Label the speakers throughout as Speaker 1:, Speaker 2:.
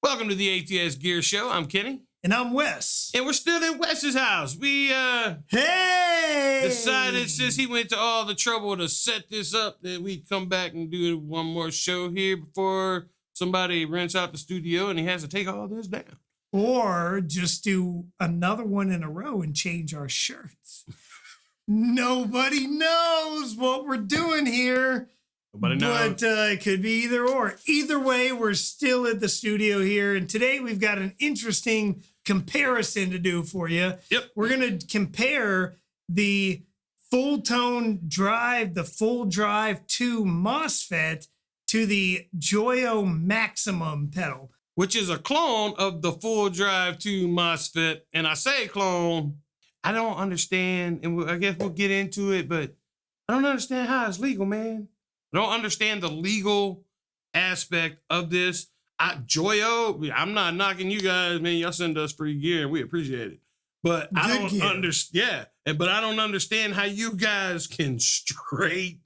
Speaker 1: Welcome to the ATX Gear Show. I'm Kenny.
Speaker 2: And I'm Wes.
Speaker 1: And we're still in Wes's house. We decided since he went to all the trouble to set this up that we'd come back and do one more show here before somebody rents out the studio and he has to take all this down.
Speaker 2: Or just do another one in a row and change our shirts. Nobody knows what we're doing here.
Speaker 1: Nobody knows.
Speaker 2: But it could be either or. Either way, we're still at the studio here. And today we've got an interesting comparison to do for you.
Speaker 1: Yep.
Speaker 2: We're going to compare the Fulltone Drive, the Fulldrive 2 Mosfet to the JOYO Maximum pedal.
Speaker 1: Which is a clone of the Fulldrive 2 Mosfet. And I say clone, I don't understand, and I guess we'll get into it, but I don't understand how it's legal, man. I don't understand the legal aspect of this. JOYO, I'm not knocking you guys, man. Y'all send us free gear, and we appreciate it. But I don't understand. Yeah, but I don't understand how you guys can straight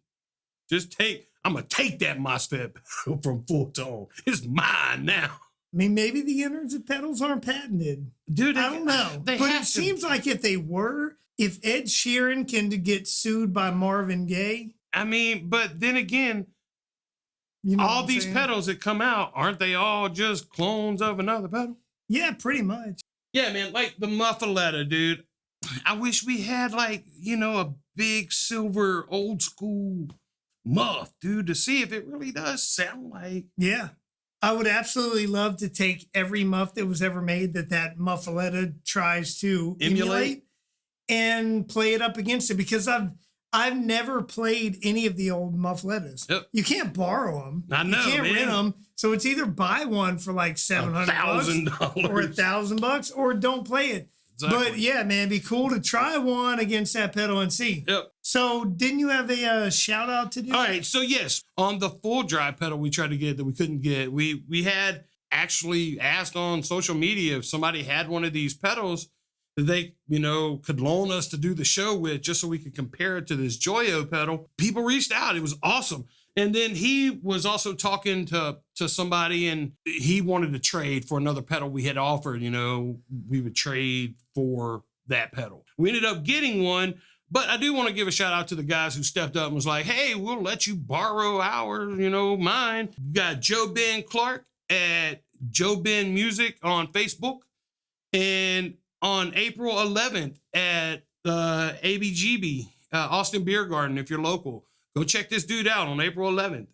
Speaker 1: just take. I'm gonna take that Mosfet from Fulltone. It's mine now.
Speaker 2: I mean, maybe the innards of pedals aren't patented.
Speaker 1: Dude,
Speaker 2: I don't know. But it seems like if they were, if Ed Sheeran can get sued by Marvin Gaye.
Speaker 1: I mean, but then again,
Speaker 2: you know
Speaker 1: all these pedals that come out, aren't they all just clones of another pedal?
Speaker 2: Yeah, pretty much.
Speaker 1: Yeah, man, like the muffaletta, dude. I wish we had like, you know, a big silver old school muff, dude, to see if it really does sound like.
Speaker 2: Yeah. I would absolutely love to take every muff that was ever made that muffaletta tries to emulate and play it up against it, because I've never played any of the old mufflettas. Yep. You can't borrow them.
Speaker 1: I know,
Speaker 2: you can't rent them. So it's either buy one for like $700 or $1,000 or don't play it. Exactly. But yeah, man, it'd be cool to try one against that pedal and see.
Speaker 1: Yep.
Speaker 2: So didn't you have a shout out to do?
Speaker 1: All right. So yes, on the Fulldrive pedal we tried to get that we couldn't get, we had actually asked on social media if somebody had one of these pedals that they, you know, could loan us to do the show with, just so we could compare it to this JOYO pedal. People reached out. It was awesome. And then he was also talking to somebody, and he wanted to trade for another pedal we had offered. You know, we would trade for that pedal. We ended up getting one, but I do want to give a shout out to the guys who stepped up and was like, hey, we'll let you borrow mine. We got Joe Ben Clark at Joe Ben Music on Facebook, and on April 11th at ABGB, Austin Beer Garden, if you're local. Go check this dude out on April 11th.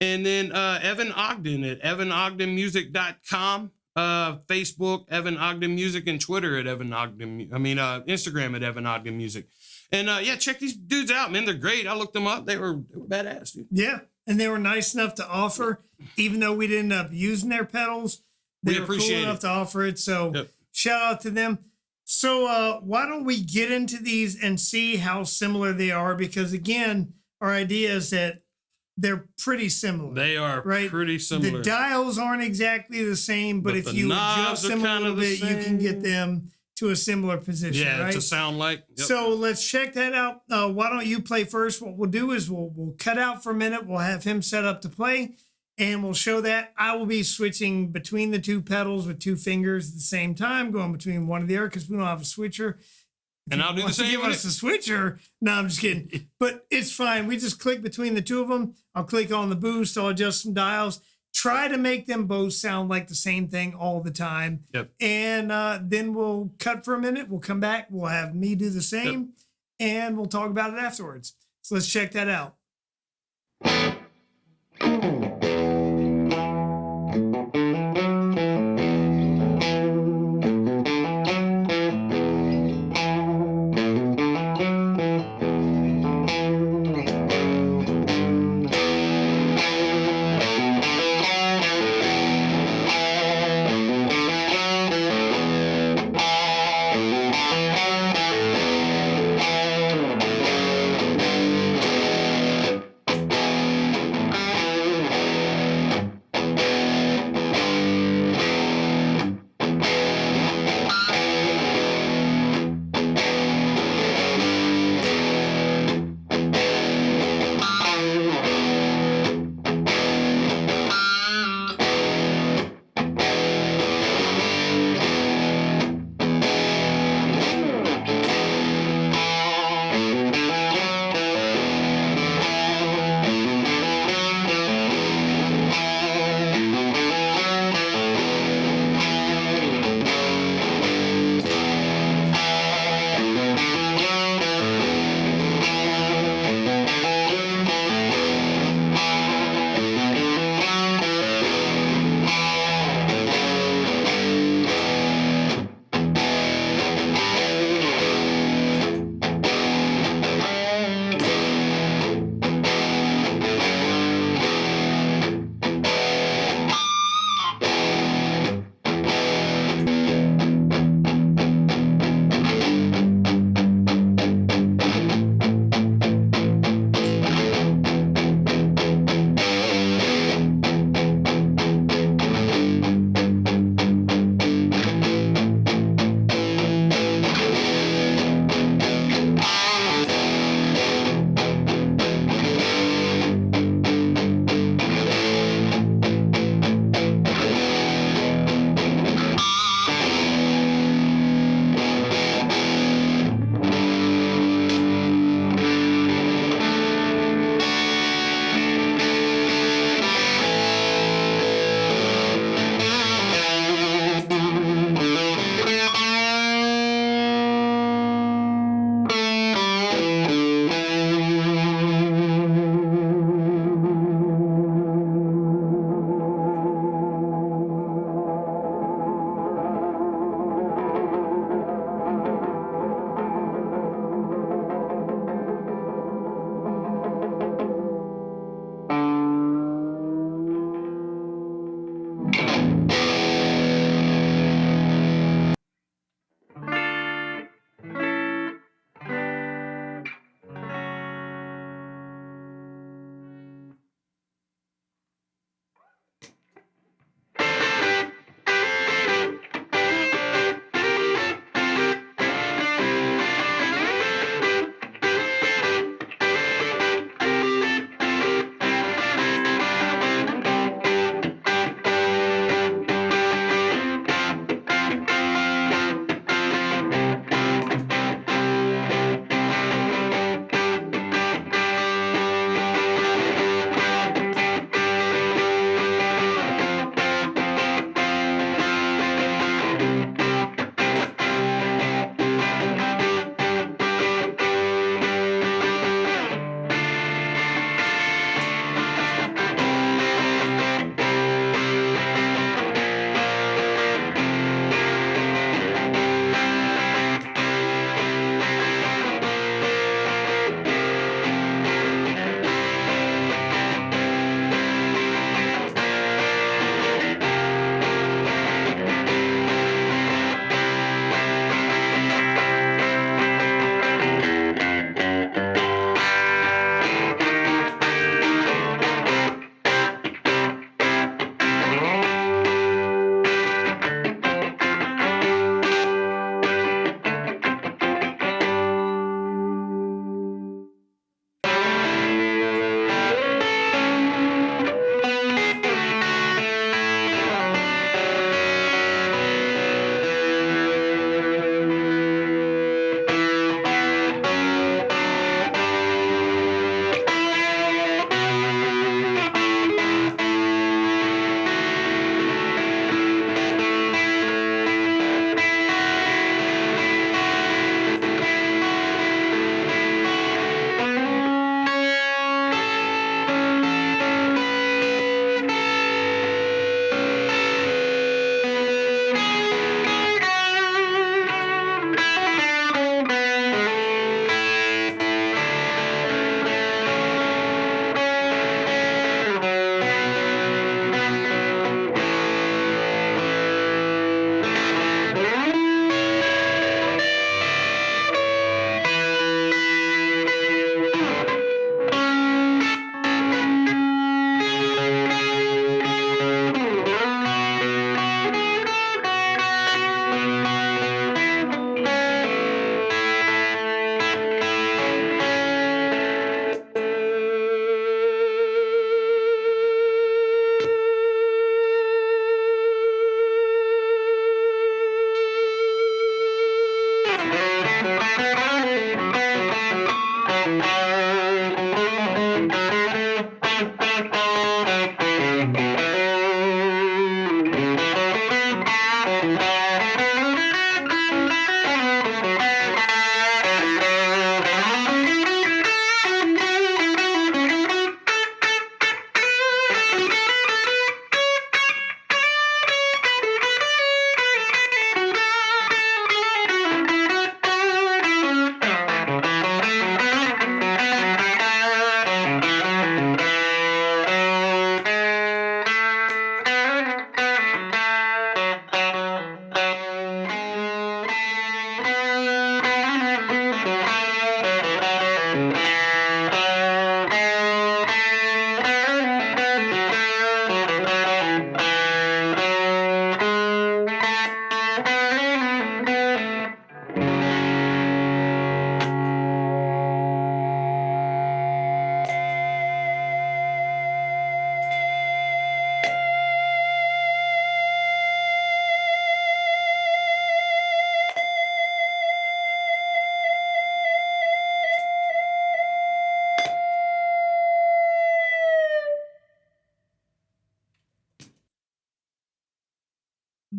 Speaker 1: And then Evan Ogden at evanogdenmusic.com, Facebook, Evan Ogden Music, and Twitter at Instagram at Evan Ogden Music. And yeah, check these dudes out, man. They're great. I looked them up. They were badass, dude.
Speaker 2: Yeah, and they were nice enough to offer, even though we didn't end up using their pedals. They were cool enough to offer it. So shout out to them. So why don't we get into these and see how similar they are? Because again, our idea is that they're pretty similar.
Speaker 1: They are pretty similar.
Speaker 2: The dials aren't exactly the same, but if you adjust them a little bit, you can get them to a similar position.
Speaker 1: Yeah,
Speaker 2: right?
Speaker 1: to sound like. Yep.
Speaker 2: So let's check that out. Why don't you play first? What we'll do is we'll cut out for a minute. We'll have him set up to play, and we'll show that. I will be switching between the two pedals with two fingers at the same time, going between one or the other because we don't have a switcher.
Speaker 1: And I'll do the same.
Speaker 2: Give us a switcher. No, I'm just kidding. But it's fine. We just click between the two of them. I'll click on the boost. I'll adjust some dials. Try to make them both sound like the same thing all the time.
Speaker 1: Yep.
Speaker 2: And then we'll cut for a minute. We'll come back. We'll have me do the same. Yep. And we'll talk about it afterwards. So let's check that out.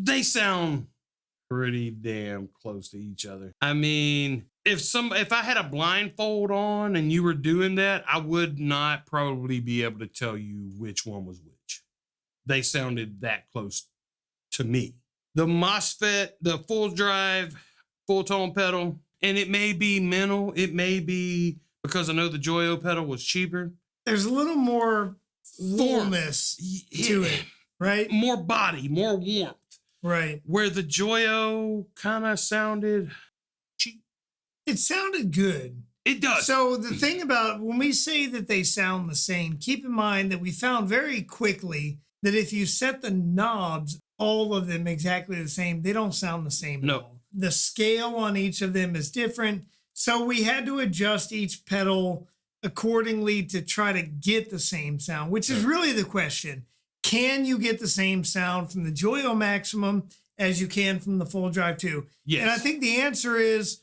Speaker 1: they sound pretty damn close to each other. I mean, if I had a blindfold on and you were doing that, I would not probably be able to tell you which one was which. They sounded that close to me. The Mosfet, the Fulldrive, Fulltone pedal, and it may be mental. It may be because I know the JOYO pedal was cheaper.
Speaker 2: There's a little more fullness to it, right?
Speaker 1: More body, more warmth.
Speaker 2: Right.
Speaker 1: Where the JOYO kind of sounded cheap.
Speaker 2: It sounded good.
Speaker 1: It does.
Speaker 2: So the thing about when we say that they sound the same, keep in mind that we found very quickly that if you set the knobs, all of them exactly the same, they don't sound the same at all. The scale on each of them is different. So we had to adjust each pedal accordingly to try to get the same sound, which is really the question. Can you get the same sound from the JOYO Maximum as you can from the Fulldrive 2?
Speaker 1: Yes.
Speaker 2: And I think the answer is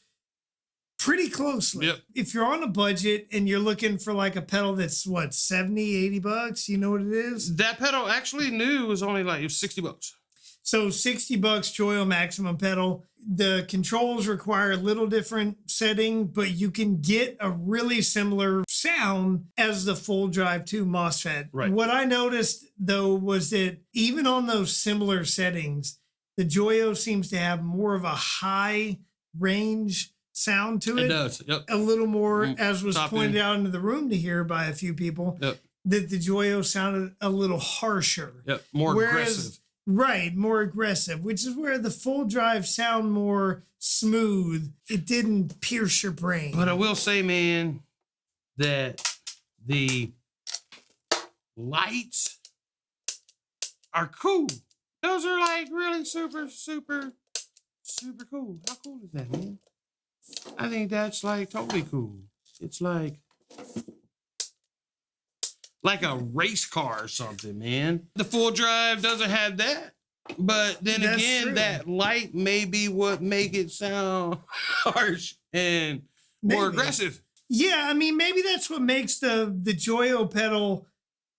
Speaker 2: pretty closely.
Speaker 1: Yep.
Speaker 2: If you're on a budget and you're looking for like a pedal that's what, 70, 80 bucks, you know what it is?
Speaker 1: That pedal actually new was only like, it was 60 bucks.
Speaker 2: So 60 bucks JOYO Maximum pedal. The controls require a little different setting, but you can get a really similar sound as the Fulldrive 2 Mosfet.
Speaker 1: Right.
Speaker 2: What I noticed though was that even on those similar settings, the JOYO seems to have more of a high range sound to it.
Speaker 1: It does. Yep.
Speaker 2: A little more, as was
Speaker 1: Top
Speaker 2: pointed
Speaker 1: end.
Speaker 2: out into the room to hear by a few people,
Speaker 1: Yep.
Speaker 2: that the JOYO sounded a little harsher.
Speaker 1: Yep. More aggressive.
Speaker 2: Right, more aggressive, which is where the Fulldrive sound more smooth. It didn't pierce your brain.
Speaker 1: But I will say, man, that the lights are cool. Those are like really super, super, super cool. How cool is that, man? I think that's like totally cool. It's like a race car or something, man. The Fulldrive doesn't have that. But then
Speaker 2: That's
Speaker 1: again,
Speaker 2: true.
Speaker 1: that light may be what make it sound harsh and more
Speaker 2: Maybe.
Speaker 1: aggressive.
Speaker 2: Yeah, I mean, maybe that's what makes the JOYO pedal,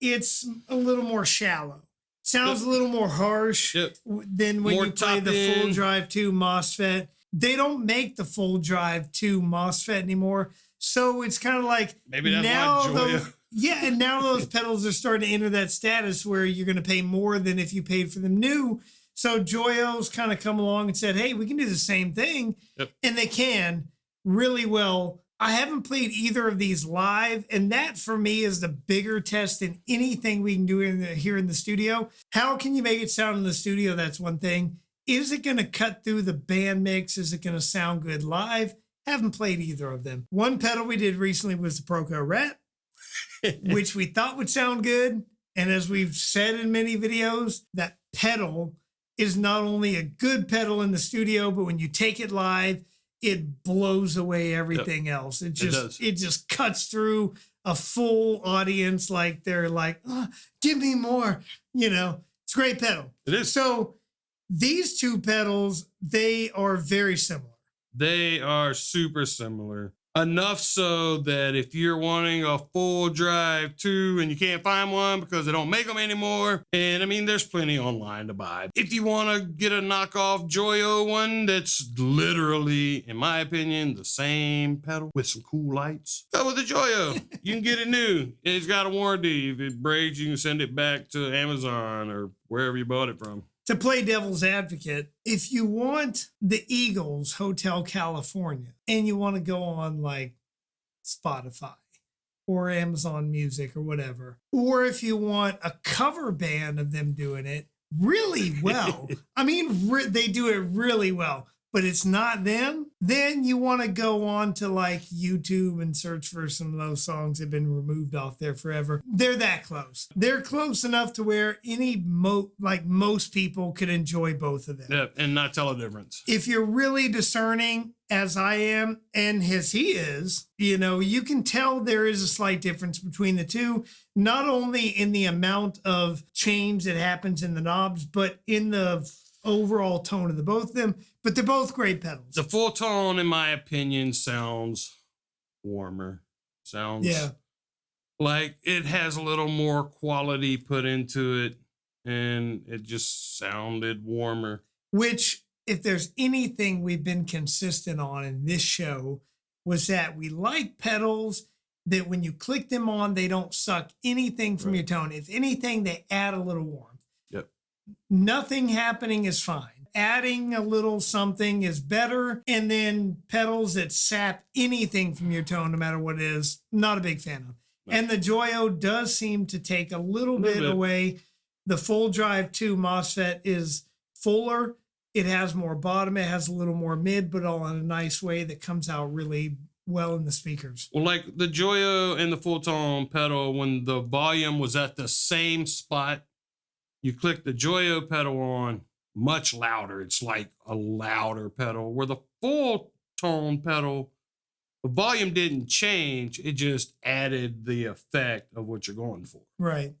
Speaker 2: it's a little more shallow. Sounds a little more harsh than when
Speaker 1: More
Speaker 2: you play the
Speaker 1: top end.
Speaker 2: Fulldrive 2 Mosfet. They don't make the Fulldrive 2 Mosfet anymore. So it's kind of like
Speaker 1: Maybe that's
Speaker 2: now
Speaker 1: why JOYO.
Speaker 2: Yeah, and now those pedals are starting to enter that status where you're going to pay more than if you paid for them new. So JOYO's kind of come along and said, hey, we can do the same thing.
Speaker 1: Yep.
Speaker 2: And they can really well. I haven't played either of these live, and that for me is the bigger test than anything we can do here in the studio. How can you make it sound in the studio? That's one thing. Is it going to cut through the band mix? Is it going to sound good live? Haven't played either of them. One pedal we did recently was the Proco Rat, which we thought would sound good. And as we've said in many videos, that pedal is not only a good pedal in the studio, but when you take it live, it blows away everything else. It just cuts through a full audience. Like they're like, oh, give me more, it's a great pedal.
Speaker 1: It is.
Speaker 2: So these two pedals, they are very similar.
Speaker 1: They are super similar. Enough so that if you're wanting a Fulldrive 2 and you can't find one because they don't make them anymore, and I mean, there's plenty online to buy. If you want to get a knockoff JOYO one that's literally, in my opinion, the same pedal with some cool lights, go with the JOYO. You can get it new. It's got a warranty. If it breaks, you can send it back to Amazon or wherever you bought it from.
Speaker 2: To play devil's advocate, if you want the Eagles Hotel California and you want to go on like Spotify or Amazon Music or whatever, or if you want a cover band of them doing it really well, I mean, they do it really well, but it's not them, then you want to go on to like YouTube and search for some of those songs that have been removed off there forever. They're that close. They're close enough to where most people could enjoy both of them.
Speaker 1: Yeah, and not tell a difference.
Speaker 2: If you're really discerning, as I am, and as he is, you can tell there is a slight difference between the two, not only in the amount of change that happens in the knobs, but in the overall tone of the both of them. But they're both great pedals.
Speaker 1: The Fulltone, in my opinion, sounds warmer. Sounds like it has a little more quality put into it, and it just sounded warmer.
Speaker 2: which if there's anything we've been consistent on in this show was that we like pedals that when you click them on, they don't suck anything from your tone. If anything, they add a little warmth.
Speaker 1: Yep.
Speaker 2: Nothing happening is fine. Adding a little something is better. And then pedals that sap anything from your tone, no matter what it is, not a big fan of. No. And the JOYO does seem to take a little bit away. The Fulldrive 2 Mosfet is fuller. It has more bottom. It has a little more mid, but all in a nice way that comes out really well in the speakers.
Speaker 1: Well, like the JOYO and the Fulltone pedal, when the volume was at the same spot, you click the JOYO pedal on, much louder. It's like a louder pedal. Where the Fulltone pedal, the volume didn't change. It just added the effect of what you're going for.
Speaker 2: Right.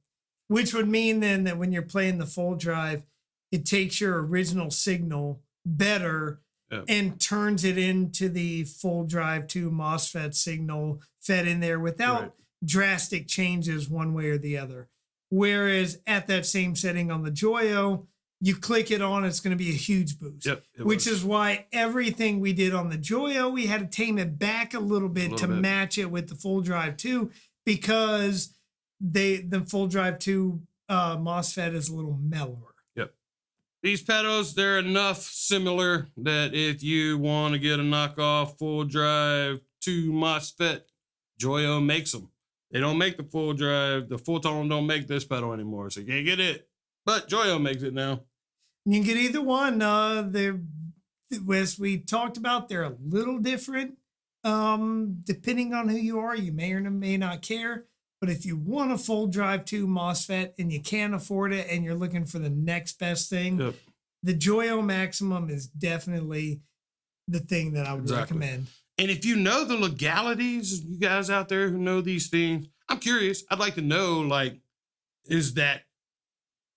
Speaker 2: Which would mean then that when you're playing the Fulldrive, it takes your original signal better and turns it into the Fulldrive 2 Mosfet signal fed in there without drastic changes one way or the other. Whereas at that same setting on the JOYO, you click it on, it's going to be a huge boost. Which is why everything we did on the JOYO, we had to tame it back a little bit to match it with the Fulldrive 2 because the Fulldrive 2 Mosfet is a little mellower.
Speaker 1: These pedals, they're enough similar that if you want to get a knockoff Fulldrive 2 Mosfet, JOYO makes them. They don't make the Fulldrive. The Fulltone don't make this pedal anymore, so you can't get it. But JOYO makes it now.
Speaker 2: You can get either one. They're, as we talked about, they're a little different. Depending on who you are, you may or may not care. But if you want a Fulldrive 2 Mosfet and you can't afford it and you're looking for the next best thing, the JOYO Maximum is definitely the thing that I would recommend.
Speaker 1: And if you know the legalities, you guys out there who know these things, I'm curious. I'd like to know, like, is that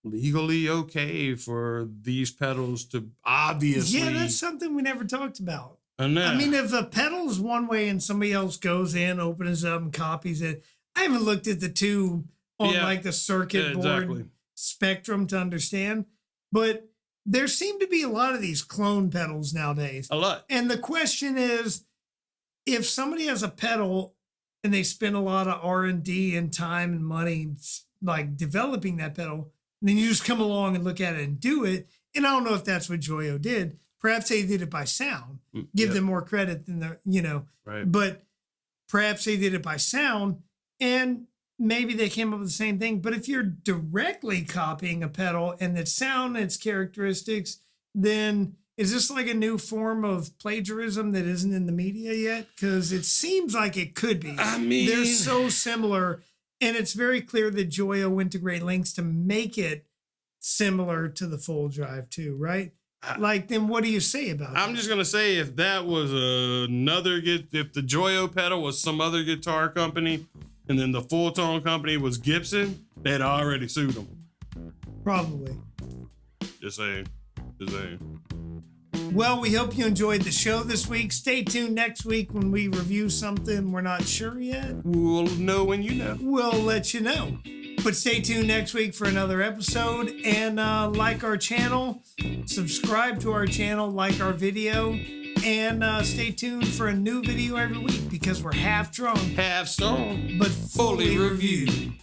Speaker 1: legally okay for these pedals to obviously...
Speaker 2: Yeah, that's something we never talked about.
Speaker 1: I know.
Speaker 2: I mean, if a pedal's one way and somebody else goes in, opens it up and copies it, I haven't looked at the two on like the circuit board spectrum to understand, but there seem to be a lot of these clone pedals nowadays.
Speaker 1: A lot.
Speaker 2: And the question is, if somebody has a pedal and they spend a lot of R&D and time and money like developing that pedal, and then you just come along and look at it and do it. And I don't know if that's what JOYO did. Perhaps they did it by sound. Give them more credit than the, but perhaps they did it by sound. And maybe they came up with the same thing. But if you're directly copying a pedal and its sound, its characteristics, then is this like a new form of plagiarism that isn't in the media yet? Because it seems like it could be.
Speaker 1: I mean,
Speaker 2: they're so similar. And it's very clear that JOYO went to great lengths to make it similar to the Fulldrive too, right? Like, then what do you say about that?
Speaker 1: I'm just going to say if that was if the JOYO pedal was some other guitar company, and then the Fulltone company was Gibson, they'd already sued them.
Speaker 2: Probably.
Speaker 1: Just saying.
Speaker 2: Well, we hope you enjoyed the show this week. Stay tuned next week when we review something we're not sure yet.
Speaker 1: We'll know when you know.
Speaker 2: We'll let you know. But stay tuned next week for another episode. And like our channel, subscribe to our channel, like our video. And stay tuned for a new video every week because we're half drunk,
Speaker 1: half stoned,
Speaker 2: but fully reviewed.